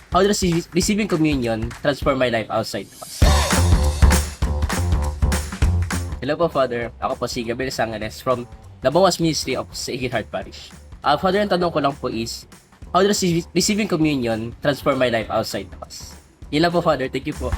How does receiving communion transform my life outside the Mass? Hello po, Father. Ako po si Gabriel Sangares from Labawas Ministry of Sacred Heart Parish. Father, ang tanong ko lang po is, how does receiving communion transform my life outside the Mass? Yun lang po, Father. Thank you po.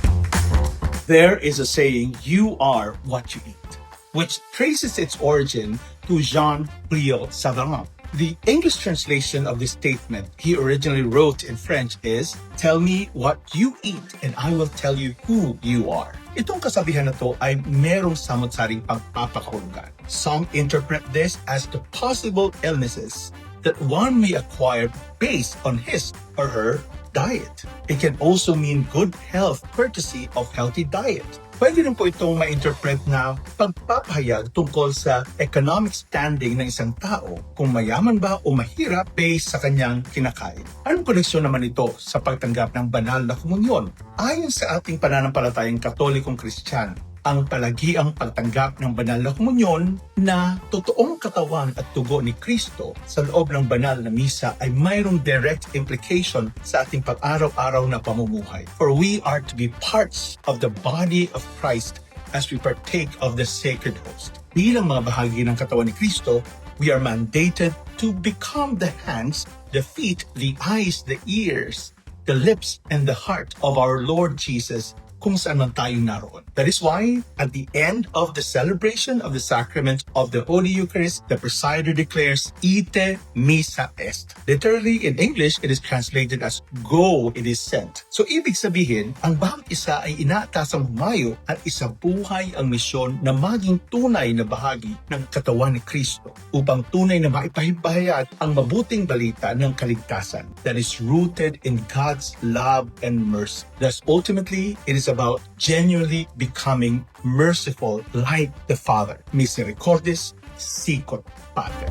There is a saying, you are what you eat, which traces its origin to Jean-Briel Savarin. The English translation of this statement he originally wrote in French is, tell me what you eat and I will tell you who you are. Itong kasabihan na to ay merong samot-saring pagpapakahulugan. Some interpret this as the possible illnesses that one may acquire based on his or her diet. It can also mean good health courtesy of healthy diet. Pwede rin po itong ma-interpret na pagpapahayag tungkol sa economic standing ng isang tao, kung mayaman ba o mahirap based sa kanyang kinakain. Anong koneksyon naman ito sa pagtanggap ng banal na komunyon? Ayon sa ating pananampalatayang Katolikong Kristiyano, ang palagiang pagtanggap ng banal na komunyon na totoong katawan at dugo ni Kristo sa loob ng banal na misa ay mayroong direct implication sa ating pag-araw-araw na pamumuhay. For we are to be parts of the body of Christ as we partake of the sacred host. Bilang mga bahagi ng katawan ni Kristo, we are mandated to become the hands, the feet, the eyes, the ears, the lips, and the heart of our Lord Jesus kung saan man tayo naroon. That is why, at the end of the celebration of the sacrament of the Holy Eucharist, the presider declares, Ite missa est. Literally, in English, it is translated as, go, it is sent. So, ibig sabihin, ang bawat isa ay inaatasang humayo at isabuhay ang misyon na maging tunay na bahagi ng katawan ni Kristo upang tunay na maipahayag ang mabuting balita ng kaligtasan that is rooted in God's love and mercy. Thus, ultimately, it is about genuinely becoming merciful like the Father. Misericordis sicut Pater.